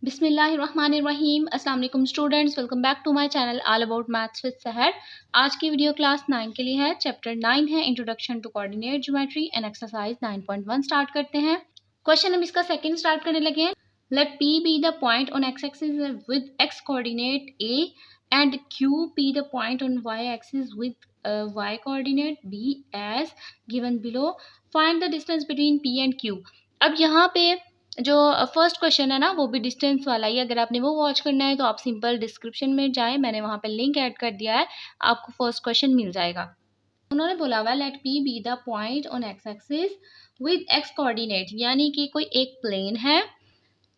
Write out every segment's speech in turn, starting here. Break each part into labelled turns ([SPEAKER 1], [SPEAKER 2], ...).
[SPEAKER 1] बिस्मिल्लाहिर्रहमानिर्रहीम। अस्सलाम वालेकुम students, welcome back to my channel all about maths with Sahar. आज की वीडियो क्लास 9 के लिए है। चैप्टर 9 है introduction to coordinate geometry and exercise 9.1 start करते हैं। क्वेश्चन हम इसका सेकंड स्टार्ट करने लगे हैं। Let P be the point on x axis with x coordinate a and Q be the point on y axis with y coordinate b as given below. Find the distance between P and Q. अब यहाँ पे जो first question है ना वो भी distance वाला ही। अगर आपने वो वॉच करना है तो आप सिंपल डिस्क्रिप्शन में जाएं, मैंने वहाँ पे लिंक ऐड कर दिया है, आपको फर्स्ट क्वेश्चन मिल जाएगा। उन्होंने बोला हुआ let P be the point on x axis with x coordinate, यानी कि कोई एक प्लेन है,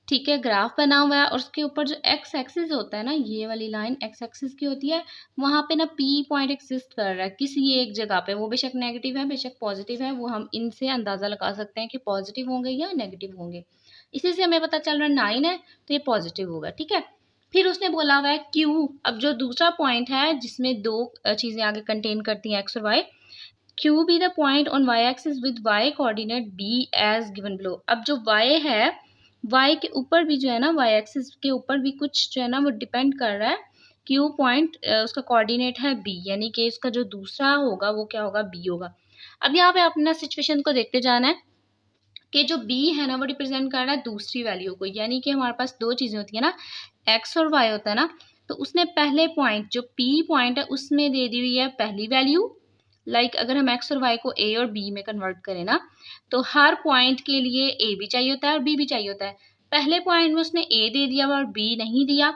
[SPEAKER 1] ठीक है, ग्राफ बना हुआ है और उसके ऊपर जो एक्स एक्सिस होता है ना, ये वाली लाइन एक्स एक्सिस की होती है, वहाँ पे ना पी पॉइंट एग्जिस्ट कर रहा है किसी एक जगह पे। वो बेशक नेगेटिव है बेशक पॉजिटिव है, वो हम इनसे अंदाज़ा लगा सकते हैं कि पॉजिटिव होंगे या नेगेटिव होंगे। इसी से हमें पता चल रहा है 9 है तो ये पॉजिटिव होगा, ठीक है। फिर उसने बोला हुआ है क्यू। अब जो दूसरा पॉइंट है जिसमें दो चीज़ें आगे कंटेन करती हैं एक्स और y, Q be the point on y axis with y coordinate b as given below. अब जो वाई है, वाई के ऊपर भी जो है ना, वाई एक्सिस के ऊपर भी कुछ जो है ना वो डिपेंड कर रहा है। क्यू पॉइंट उसका कोऑर्डिनेट है बी, यानी कि इसका जो दूसरा होगा वो क्या होगा, बी होगा। अब यहाँ पे अपना सिचुएशन को देखते जाना है कि जो बी है ना वो रिप्रेजेंट कर रहा है दूसरी वैल्यू को, यानी कि हमारे पास दो चीज़ें होती है ना, एक्स और वाई होता है ना, तो उसने पहले पॉइंट जो पी पॉइंट है उसमें दे दी हुई है पहली वैल्यू। लाइक अगर हम एक्स और वाई को ए और बी में कन्वर्ट करें ना, तो हर पॉइंट के लिए ए भी चाहिए होता है और बी भी चाहिए होता है। पहले पॉइंट में उसने ए दे दिया और बी नहीं दिया,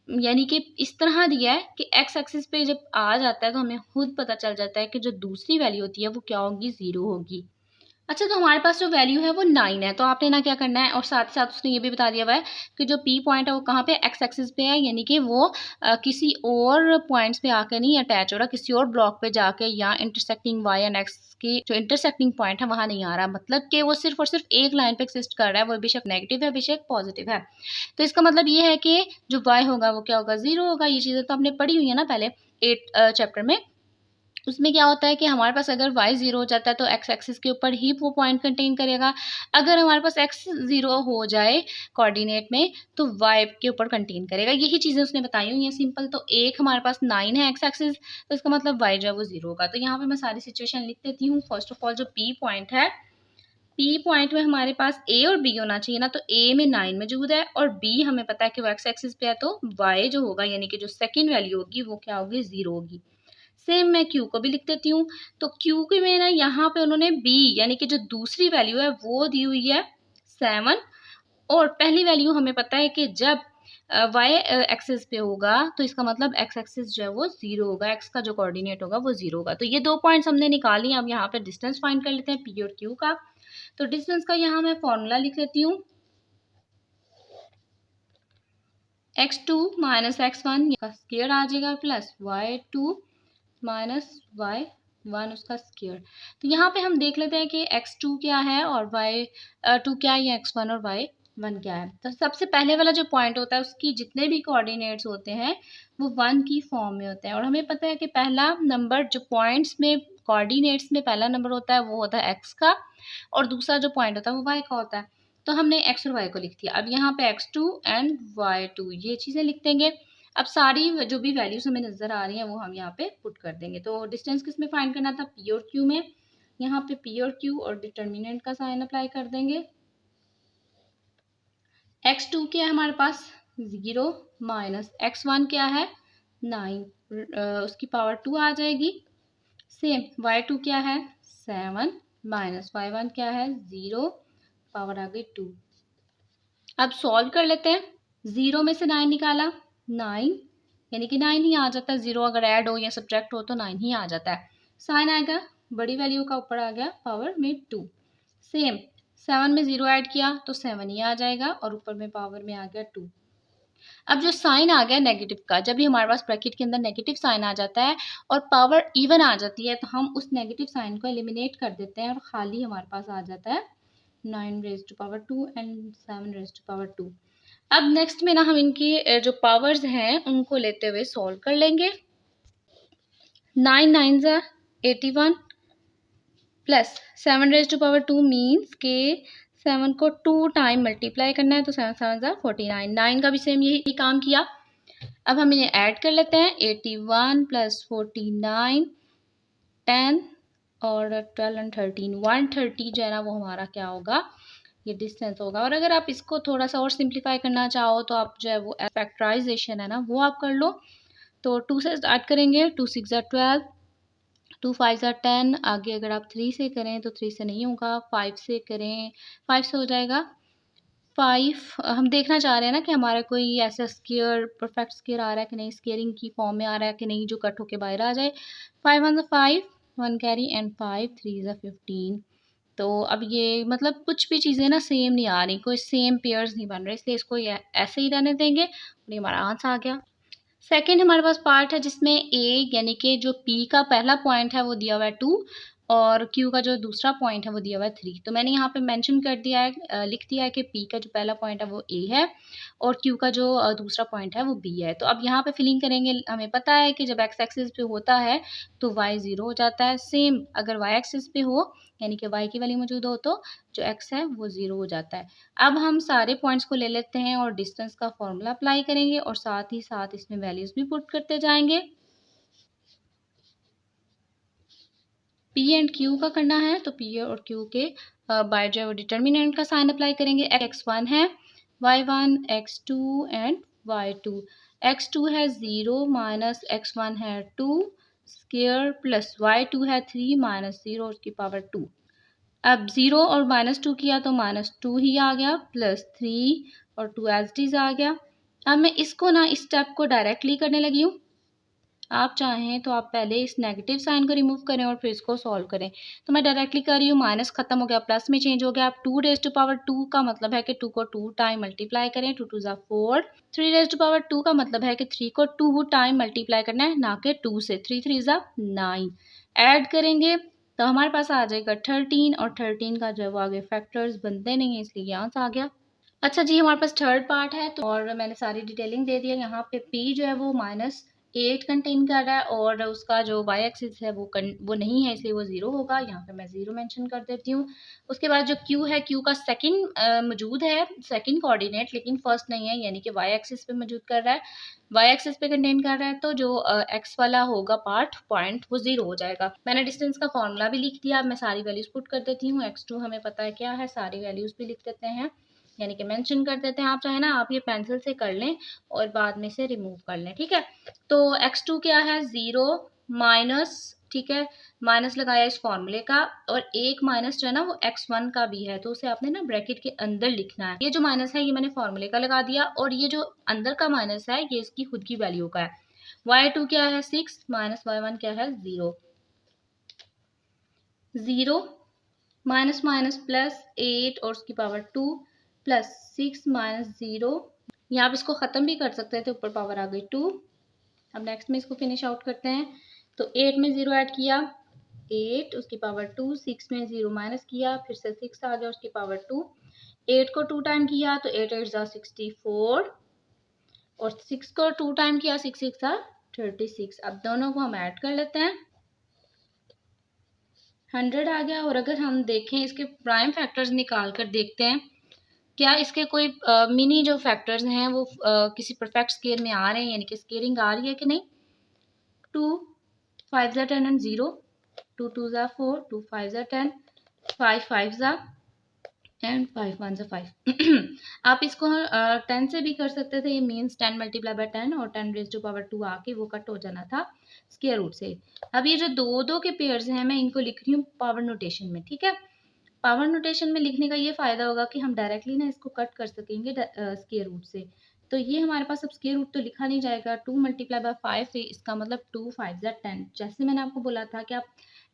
[SPEAKER 1] यानी कि इस तरह दिया है कि एक्स एक्सिस पे जब आ जाता है तो हमें खुद पता चल जाता है कि जो दूसरी वैल्यू होती है वो क्या होगी, 0 होगी। अच्छा, तो हमारे पास जो वैल्यू है वो 9 है, तो आपने ना क्या करना है, और साथ ही साथ उसने ये भी बता दिया हुआ है कि जो पी पॉइंट है वो कहाँ पे, एक्स एक्सिस पे है, यानी कि वो किसी और पॉइंट्स पे आके नहीं अटैच हो रहा, किसी और ब्लॉक पे जाके या इंटरसेक्टिंग वाई एंड एक्स की जो इंटरसेक्टिंग पॉइंट है वहाँ नहीं आ रहा। मतलब कि वो सिर्फ और सिर्फ एक लाइन पे एक्सिस्ट कर रहा है, वो बेशक नेगेटिव है बेशक पॉजिटिव है। तो इसका मतलब ये है कि जो वाई होगा वो क्या होगा, 0 होगा। ये चीज़ें तो आपने पढ़ी हुई है ना पहले 8 चैप्टर में। उसमें क्या होता है कि हमारे पास अगर y 0 हो जाता है तो x एक्सिस के ऊपर ही वो पॉइंट कंटेन करेगा। अगर हमारे पास x 0 हो जाए कोऑर्डिनेट में तो y के ऊपर कंटेन करेगा। यही चीज़ें उसने बताई हुई हैं सिंपल। तो एक हमारे पास 9 है x एक्सिस, तो इसका मतलब y जो है वो 0 होगा। तो यहाँ पे मैं सारी सिचुएशन लिख देती हूँ। फर्स्ट ऑफ ऑल जो p पॉइंट है, p पॉइंट में हमारे पास a और b होना चाहिए ना, तो a में 9 मौजूद है और b हमें पता है कि वो x एक्सिस पे है, तो y जो होगा यानी कि जो सेकेंड वैल्यू होगी वो क्या होगी, 0 होगी। सेम मैं Q को भी लिख देती हूँ। तो Q के में ना यहाँ पे उन्होंने B यानी कि जो दूसरी वैल्यू है वो दी हुई है 7, और पहली वैल्यू हमें पता है कि जब y एक्सिस पे होगा तो इसका मतलब x एक्सिस जो है वो 0 होगा, x का जो कोऑर्डिनेट होगा वो 0 होगा। तो ये दो पॉइंट्स हमने निकाली। अब यहाँ पे डिस्टेंस फाइंड कर लेते हैं P और Q का। तो डिस्टेंस का यहाँ मैं फॉर्मूला लिख लेती हूँ, x2 माइनस x1 का स्क्वायर आ जाएगा प्लस y2 माइनस y1 उसका स्क्वायर। तो यहाँ पे हम देख लेते हैं कि x2 क्या है और y2 क्या है, या x1 और y1 क्या है। तो सबसे पहले वाला जो पॉइंट होता है उसकी जितने भी कोऑर्डिनेट्स होते हैं वो 1 की फॉर्म में होते हैं, और हमें पता है कि पहला नंबर जो पॉइंट्स में कोऑर्डिनेट्स में पहला नंबर होता है वो होता है x का, और दूसरा जो पॉइंट होता है वो y का होता है। तो हमने x और y को लिख दिया। अब यहाँ पे x2 एंड y2 ये चीज़ें लिख देंगे। अब सारी जो भी वैल्यूज हमें नज़र आ रही हैं वो हम यहाँ पे पुट कर देंगे। तो डिस्टेंस किस में फाइंड करना था, P और Q में। यहाँ पे P और Q और डिटर्मिनेंट का साइन अप्लाई कर देंगे। x2 क्या है हमारे पास, 0 माइनस x1 क्या है, 9, उसकी पावर 2 आ जाएगी। सेम y2 क्या है, 7 माइनस y1 क्या है, 0, पावर आ गई 2। अब सॉल्व कर लेते हैं। 0 में से 9 निकाला, 9 यानी कि 9 ही आ जाता है। 0 अगर ऐड हो या सब्ट्रैक्ट हो तो 9 ही आ जाता है। साइन आएगा बड़ी वैल्यू का, ऊपर आ गया पावर में 2। सेम 7 में 0 ऐड किया तो 7 ही आ जाएगा और ऊपर में पावर में आ गया 2। अब जो साइन आ गया नेगेटिव का, जब भी हमारे पास ब्रैकेट के अंदर नेगेटिव साइन आ जाता है और पावर इवन आ जाती है तो हम उस नेगेटिव साइन को एलिमिनेट कर देते हैं और खाली हमारे पास आ जाता है 9 raise to power 2 and 7 raise to power 2। अब नेक्स्ट में ना हम इनकी जो पावर्स हैं उनको लेते हुए सॉल्व कर लेंगे। 9 9 81 plus 7 raise to power 2 means के 7 को 2 टाइम मल्टीप्लाई करना है, तो 7 7 49, 9 का भी सेम यही काम किया। अब हम इन्हें ऐड कर लेते हैं, 81 + 49 10 और 12 और 13 130 जो है ना वो हमारा क्या होगा, ये डिस्टेंस होगा। और अगर आप इसको थोड़ा सा और सिंप्लीफाई करना चाहो तो आप जो है वो फैक्टराइजेशन है ना वो आप कर लो। तो 2 से स्टार्ट करेंगे, 2 6 12, 2 5 10। आगे अगर आप 3 से करें तो 3 से नहीं होगा, 5 से करें 5 से हो जाएगा। 5 हम देखना चाह रहे हैं ना कि हमारा कोई ऐसा स्केयर परफेक्ट स्केयर आ रहा है कि नहीं, स्केयरिंग की फॉर्म में आ रहा है कि नहीं जो कट होके बाहर आ जाए। 5 1 5, 1 कैरी एंड 5 3 15। तो अब ये मतलब कुछ भी चीज़ें ना सेम नहीं आ रही, कोई सेम पेयर्स नहीं बन रहे, इसलिए इसको ये ऐसे ही रहने देंगे और ये हमारा आंसर आ गया। सेकंड हमारे पास पार्ट है जिसमें ए यानी कि जो पी का पहला पॉइंट है वो दिया हुआ है 2 और क्यू का जो दूसरा पॉइंट है वो दिया हुआ है 3। तो मैंने यहाँ पे मेंशन कर दिया है, लिख दिया है कि पी का जो पहला पॉइंट है वो ए है और क्यू का जो दूसरा पॉइंट है वो बी है। तो अब यहाँ पे फिलिंग करेंगे, हमें पता है कि जब एक्स एक्सिस पे होता है तो वाई 0 हो जाता है। सेम अगर वाई एक्सिस पे हो यानी कि वाई की वैल्यू मौजूद हो तो जो एक्स है वो 0 हो जाता है। अब हम सारे पॉइंट्स को ले लेते हैं और डिस्टेंस का फॉर्मूला अप्लाई करेंगे और साथ ही साथ इसमें वैल्यूज भी पुट करते जाएंगे। पी एंड क्यू का करना है तो पी और क्यू के बाय जो डिटर्मिनेंट का साइन अप्लाई करेंगे। x1 है, y1, x2 and y2। x2 है 0 माइनस x1 है 2 स्क्वायर प्लस y2 है 3 माइनस 0 उसकी पावर 2। अब 0 और -2 किया तो -2 ही आ गया, प्लस 3 और 2 एज इट इज आ गया। अब मैं इसको ना इस स्टेप को डायरेक्टली करने लगी हूँ। आप चाहें तो आप पहले इस नेगेटिव साइन को रिमूव करें और फिर इसको सॉल्व करें। तो मैं डायरेक्टली कर रही हूँ, माइनस खत्म हो गया, प्लस में चेंज हो गया। अब 2 रेज़ टू पावर 2 का मतलब है कि 2 को 2 टाइम मल्टीप्लाई करें, 2 2 4। 3 रेज़ टू पावर 2 का मतलब है कि 3 को 2 टाइम मल्टीप्लाई करना है, ना कि 2 से। 3 3 9 ऐड करेंगे तो हमारे पास आ जाएगा 13 और 13 का जो है वो आगे फैक्टर्स बनते नहीं है, इसलिए यहाँ से आ गया। अच्छा जी, हमारे पास थर्ड पार्ट है तो और मैंने सारी डिटेलिंग दे दी है। यहाँ पे पी जो है वो -8 कंटेन कर रहा है और उसका जो वाई एक्सिस है वो नहीं है, इसलिए वो 0 होगा। यहाँ पे मैं 0 मेंशन कर देती हूँ। उसके बाद जो क्यू है, क्यू का सेकंड मौजूद है, सेकंड कोऑर्डिनेट, लेकिन फर्स्ट नहीं है, यानी कि वाई एक्सिस पे मौजूद कर रहा है, वाई एक्सिस पे कंटेन कर रहा है। तो जो एक्स वाला होगा पार्ट पॉइंट वो 0 हो जाएगा। मैंने डिस्टेंस का फॉर्मूला भी लिख दिया। अब मैं सारी वैल्यूज पुट कर देती हूँ। x2 हमें पता है क्या है, सारी वैल्यूज भी लिख देते हैं, यानी कि मेंशन कर देते हैं। आप चाहे ना आप ये पेंसिल से कर लें और बाद में से रिमूव कर लें, ठीक है। तो x2 क्या है, 0 माइनस, ठीक है, माइनस लगाया इस फॉर्मूले का, और एक माइनस जो है ना वो x1 का भी है, तो उसे आपने ना ब्रैकेट के अंदर लिखना है। ये जो माइनस है ये मैंने फॉर्मूले का लगा दिया, और ये जो अंदर का माइनस है ये इसकी खुद की वैल्यू का है। y2 क्या है 6 माइनस y1 क्या है 0। 0 माइनस माइनस प्लस 8 और उसकी पावर 2 प्लस 6 माइनस 0। यहाँ आप इसको ख़त्म भी कर सकते थे, ऊपर पावर आ गई 2। अब नेक्स्ट में इसको फिनिश आउट करते हैं। तो 8 में 0 ऐड किया 8 उसकी पावर 2, 6 में 0 माइनस किया फिर से 6 आ गया उसकी पावर 2। 8 को 2 टाइम किया तो 8 8 64 और 6 को 2 टाइम किया 6 6 36। अब दोनों को हम ऐड कर लेते हैं, 100 आ गया। और अगर हम देखें इसके प्राइम फैक्टर्स निकाल कर देखते हैं क्या इसके कोई मिनी जो फैक्टर्स हैं वो किसी परफेक्ट स्केयर में आ रहे हैं, यानी कि स्केयरिंग आ रही है कि नहीं। 2 5 10 एंड 0, 2 2 4, 2 5 10, 5 5 एंड 5 1 5। आप इसको 10 से भी कर सकते थे, ये मीन्स 10 मल्टीप्लाई बाय 10 और 10 रेज टू पावर 2 आके वो कट हो जाना था स्केयर रूट से। अब ये जो दो दो के पेयर्स हैं मैं इनको लिख रही हूँ पावर नोटेशन में, ठीक है। पावर नोटेशन में लिखने का ये फ़ायदा होगा कि हम डायरेक्टली ना इसको कट कर सकेंगे स्क्वायर रूट से। तो ये हमारे पास अब स्क्वायर रूट तो लिखा नहीं जाएगा, 2 मल्टीप्लाई बाय 5 है, इसका मतलब 2 5 10। जैसे मैंने आपको बोला था कि आप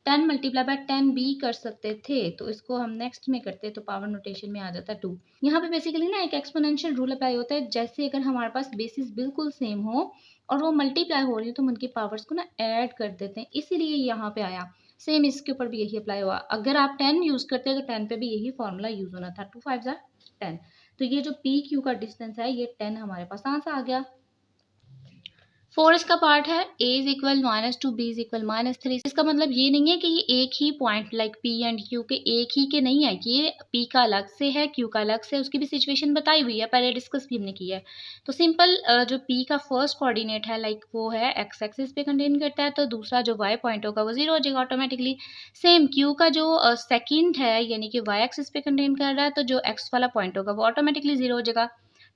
[SPEAKER 1] 10 मल्टीप्लाई बाय 10 भी कर सकते थे, तो इसको हम नेक्स्ट में करते तो पावर नोटेशन में आ जाता 2। यहाँ पे बेसिकली ना एक एक्सपोनेंशियल रूल अप्लाई होता है, जैसे अगर हमारे पास बेसिस बिल्कुल सेम हो और वो मल्टीप्लाई हो रही हो तो हम उनकी पावर्स को ना ऐड कर देते हैं, इसीलिए यहाँ पे आया। सेम इसके ऊपर भी यही अप्लाई हुआ। अगर आप 10 यूज़ करते हैं तो 10 पे भी यही फॉर्मूला यूज़ होना था, 2 5 10। तो ये जो पी क्यू का डिस्टेंस है ये 10 हमारे पास आंसर आ गया। 4 इसका पार्ट है a is equal -2 b is equal -3। इसका मतलब ये नहीं है कि ये एक ही point like p and q के एक ही के नहीं है, ये p का अलग से है, q का अलग से, उसकी भी सिचुएशन बताई हुई है, पहले डिस्कस भी हमने की है। तो सिंपल जो p का फर्स्ट कोऑर्डिनेट है लाइक वो है x एक्सिस पे कंटेन करता है, तो दूसरा जो y पॉइंट होगा वो 0 हो जाएगा ऑटोमेटिकली। सेम q का जो सेकेंड है यानी कि y एक्सिस पे कंटेन कर रहा है, तो जो x वाला पॉइंट होगा वो ऑटोमेटिकली 0 हो जाएगा।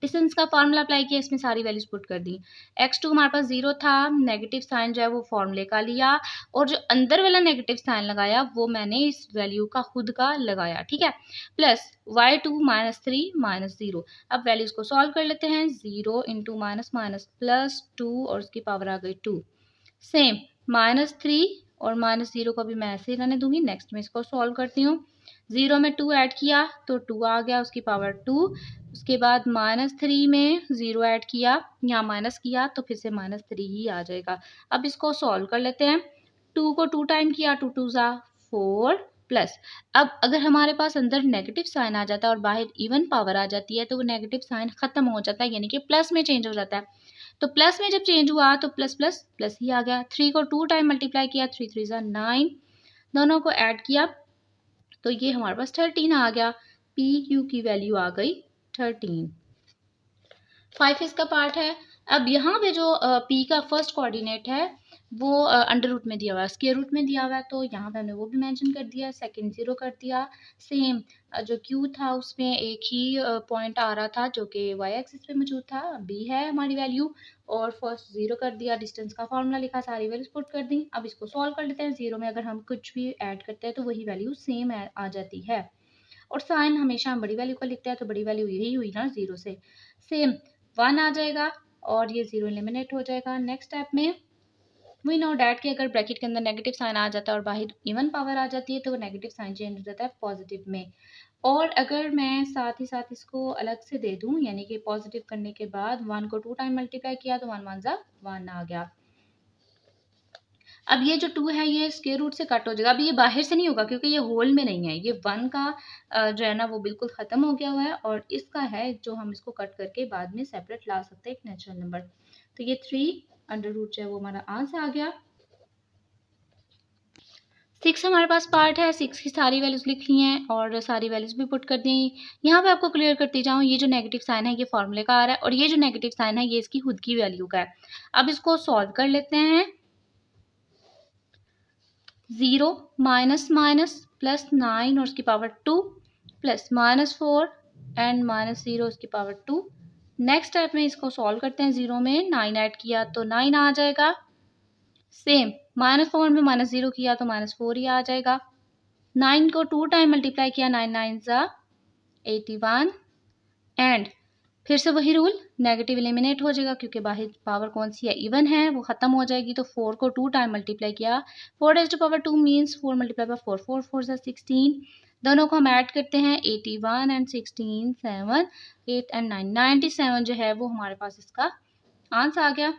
[SPEAKER 1] डिस्टेंस का फार्मूला अप्लाई किया, इसमें सारी वैल्यूज पुट कर दी। x2 हमारे पास 0 था, नेगेटिव साइन जो है वो फॉर्मूले का लिया, और जो अंदर वाला नेगेटिव साइन लगाया वो मैंने इस वैल्यू का खुद का लगाया, ठीक है। Plus y2 -3 -0। अब वैल्यूज को सॉल्व कर लेते हैं। 0 इंटू माइनस माइनस प्लस 2 और उसकी पावर आ गई 2। सेम -3 और -0 को भी मैं ऐसे ही रहने दूंगी। नेक्स्ट में इसको सॉल्व करती हूँ। 0 में 2 ऐड किया तो 2 आ गया, उसकी पावर 2। उसके बाद -3 में 0 ऐड किया, यहाँ माइनस किया तो फिर से -3 ही आ जाएगा। अब इसको सॉल्व कर लेते हैं। 2 को 2 टाइम किया, 2 2 ज़ा 4 प्लस। अब अगर हमारे पास अंदर नेगेटिव साइन आ जाता है और बाहर इवन पावर आ जाती है तो वो नेगेटिव साइन खत्म हो जाता है, यानी कि प्लस में चेंज हो जाता है। तो प्लस में जब चेंज हुआ तो प्लस प्लस प्लस ही आ गया। 3 को 2 टाइम मल्टीप्लाई किया, 3 3 ज़ा 9, दोनों को ऐड किया तो ये हमारे पास 13 आ गया। पी क्यू की वैल्यू आ गई 13। 5 इसका पार्ट है। अब यहाँ पे जो पी का फर्स्ट कोऑर्डिनेट है वो अंडर रूट में दिया हुआ है, स्क्वायर रूट में दिया हुआ है, तो यहाँ पे हमने वो भी मेंशन कर दिया। सेकंड 0 कर दिया। सेम जो क्यू था उसमें एक ही पॉइंट आ रहा था जो कि वाई एक्सिस पे मौजूद था, बी है हमारी वैल्यू, और फर्स्ट 0 कर दिया, डिस्टेंस का फॉर्मूला लिखा, सारी वैल्यूज पुट कर दी। अब इसको सॉल्व कर लेते हैं। 0 में अगर हम कुछ भी ऐड करते हैं तो वही वैल्यू सेम आ जाती है, और साइन हमेशा हम बड़ी वैल्यू का लिखते हैं, तो बड़ी वैल्यू यही हुई ना 0 से। सेम 1 आ जाएगा और ये 0 एलिमिनेट हो जाएगा। नेक्स्ट स्टेप में वी नो डैट कि अगर ब्रैकेट के अंदर नेगेटिव साइन आ जाता है और बाहर इवन पावर आ जाती है तो वो नेगेटिव साइन चेंज हो जाता है पॉजिटिव में। और अगर मैं साथ ही साथ इसको अलग से दे दूं, यानी कि पॉजिटिव करने के बाद 1 को 2 टाइम मल्टीप्लाई किया तो 1 1 ज़ा 1 आ गया। अब ये जो 2 है ये स्क्वायर रूट से कट हो जाएगा। अब ये बाहर से नहीं होगा क्योंकि ये होल में नहीं है, ये 1 का जो है ना वो बिल्कुल ख़त्म हो गया हुआ है, और इसका है जो हम इसको कट करके बाद में सेपरेट ला सकते हैं एक नेचुरल नंबर। तो ये 3 अंडर रूट जो है वो हमारा आंसर आ गया। 6 हमारे पास पार्ट है। 6 की सारी वैल्यूज लिख ली हैं और सारी वैल्यूज भी पुट कर दी। यहाँ पे आपको क्लियर करती जाऊँ, ये जो नेगेटिव साइन है ये फॉर्मूले का आ रहा है और ये जो नेगेटिव साइन है ये इसकी खुद की वैल्यू का है। अब इसको सॉल्व कर लेते हैं। 0 माइनस माइनस प्लस 9 और उसकी पावर 2 प्लस -4 एंड -0 उसकी पावर 2। नेक्स्ट स्टेप में इसको सॉल्व करते हैं। 0 में 9 ऐड किया तो 9 आ जाएगा। सेम -4 में -0 किया तो -4 ही आ जाएगा। 9 को 2 टाइम मल्टीप्लाई किया, 9 9 ज़ा 81 एंड फिर से वही रूल, नेगेटिव एलिमिनेट हो जाएगा क्योंकि बाहर पावर कौन सी है, इवन है, वो खत्म हो जाएगी। तो 4 को 2 टाइम मल्टीप्लाई किया, 4 raise to power 2 means 4 multiply by 4, 4 4 ज़ा 16। दोनों को हम ऐड करते हैं, 81 एंड 16 7 8 एंड 9 97 जो है वो हमारे पास इसका आंसर आ गया।